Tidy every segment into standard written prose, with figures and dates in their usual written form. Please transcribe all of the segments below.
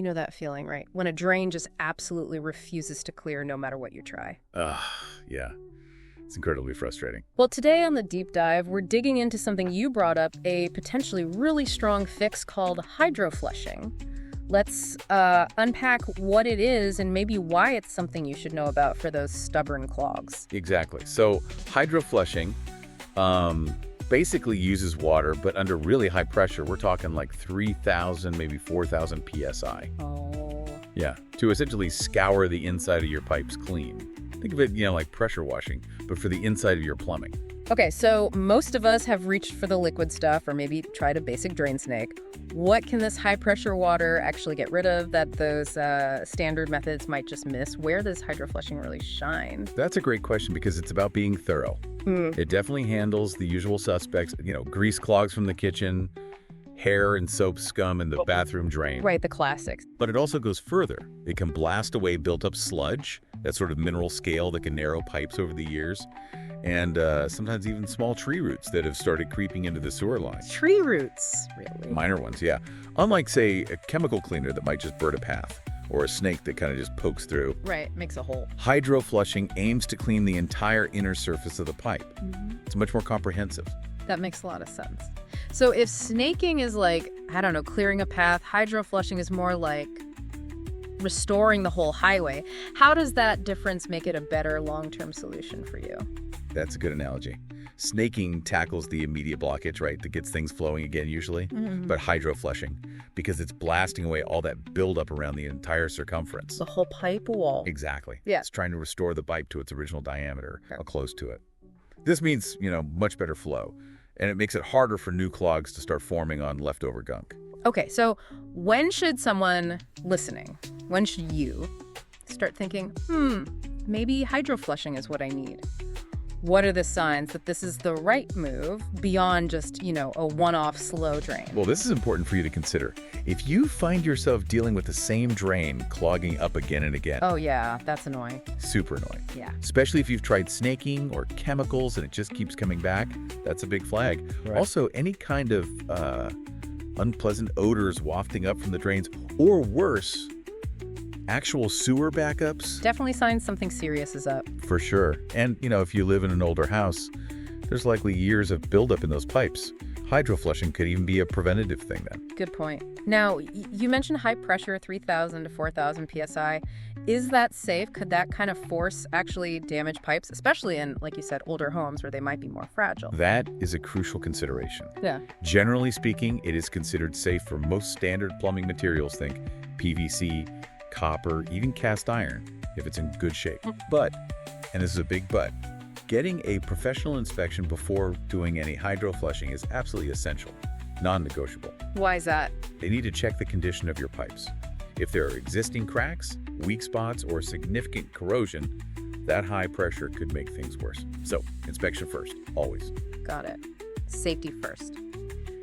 You know that feeling, right? When a drain just absolutely refuses to clear no matter what you try. Yeah. It's incredibly frustrating. Well, today on the deep dive, we're digging into something you brought up, a potentially really strong fix called hydroflushing. Let's unpack what it is and maybe why it's something you should know about for those stubborn clogs. Exactly. So hydroflushing basically uses water, but under really high pressure. We're talking like 3,000, maybe 4,000 PSI. Oh. Yeah, to essentially scour the inside of your pipes clean. Think of it, like pressure washing, but for the inside of your plumbing. Okay, so most of us have reached for the liquid stuff or maybe tried a basic drain snake. What can this high-pressure water actually get rid of that those standard methods might just miss? Where does hydroflushing really shine? That's a great question because it's about being thorough. It definitely handles the usual suspects, grease clogs from the kitchen, hair and soap scum in the bathroom drain. Right, the classics. But it also goes further. It can blast away built-up sludge, that sort of mineral scale that can narrow pipes over the years, and sometimes even small tree roots that have started creeping into the sewer line. Tree roots, really? Minor ones, yeah. Unlike, say, a chemical cleaner that might just burn a path, or a snake that kind of just pokes through. Right, makes a hole. Hydroflushing aims to clean the entire inner surface of the pipe. It's much more comprehensive. That makes a lot of sense. So if snaking is like, I don't know, clearing a path, hydroflushing is more like restoring the whole highway. How does that difference make it a better long-term solution for you? That's a good analogy. Snaking tackles the immediate blockage, right, that gets things flowing again usually, but hydroflushing, because it's blasting away all that buildup around the entire circumference. The whole pipe wall. Exactly. Yeah. It's trying to restore the pipe to its original diameter, or close to it. This means, much better flow, and it makes it harder for new clogs to start forming on leftover gunk. Okay, so when should someone listening, when should you start thinking, maybe hydroflushing is what I need? What are the signs that this is the right move beyond just, a one-off slow drain? Well, this is important for you to consider. If you find yourself dealing with the same drain clogging up again and again. Oh, yeah, that's annoying. Super annoying. Yeah. Especially if you've tried snaking or chemicals and it just keeps coming back. That's a big flag. Right. Also, any kind of unpleasant odors wafting up from the drains, or worse, actual sewer backups. Definitely signs something serious is up. For sure. And, if you live in an older house, there's likely years of buildup in those pipes. Hydroflushing could even be a preventative thing then. Good point. Now, you mentioned high pressure, 3,000 to 4,000 PSI. Is that safe? Could that kind of force actually damage pipes, especially in, like you said, older homes where they might be more fragile? That is a crucial consideration. Yeah. Generally speaking, it is considered safe for most standard plumbing materials, think PVC, copper, even cast iron, if it's in good shape. But, and this is a big but, getting a professional inspection before doing any hydroflushing is absolutely essential, non-negotiable. Why is that? They need to check the condition of your pipes. If there are existing cracks, weak spots, or significant corrosion, that high pressure could make things worse. So, inspection first, always. Got it. Safety first.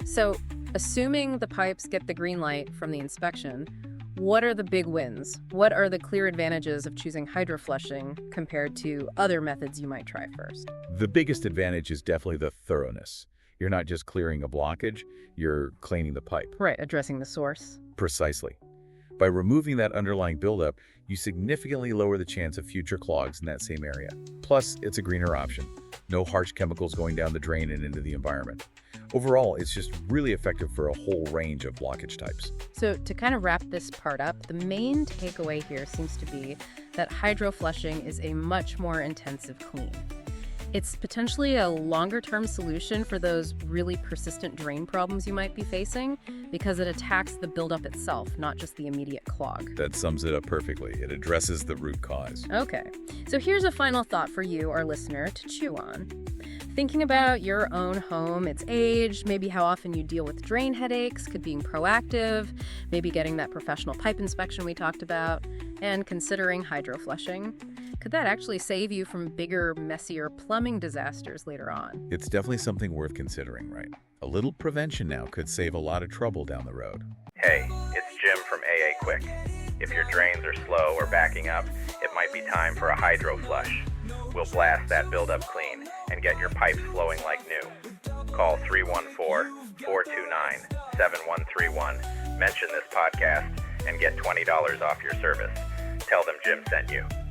So, assuming the pipes get the green light from the inspection, what are the big wins? What are the clear advantages of choosing hydroflushing compared to other methods you might try first? The biggest advantage is definitely the thoroughness. You're not just clearing a blockage, you're cleaning the pipe. Right, addressing the source. Precisely. By removing that underlying buildup, you significantly lower the chance of future clogs in that same area. Plus, it's a greener option. No harsh chemicals going down the drain and into the environment. Overall, it's just really effective for a whole range of blockage types. So to kind of wrap this part up, the main takeaway here seems to be that hydroflushing is a much more intensive clean. It's potentially a longer-term solution for those really persistent drain problems you might be facing because it attacks the buildup itself, not just the immediate clog. That sums it up perfectly. It addresses the root cause. Okay, so here's a final thought for you, our listener, to chew on. Thinking about your own home, its age, maybe how often you deal with drain headaches, could being proactive, maybe getting that professional pipe inspection we talked about, and considering hydroflushing. Could that actually save you from bigger, messier plumbing disasters later on? It's definitely something worth considering, right? A little prevention now could save a lot of trouble down the road. Hey, it's Jim from AA Quick. If your drains are slow or backing up, it might be time for a hydro flush. We'll blast that buildup clean and get your pipes flowing like new. Call 314-429-7131, mention this podcast, and get $20 off your service. Tell them Jim sent you.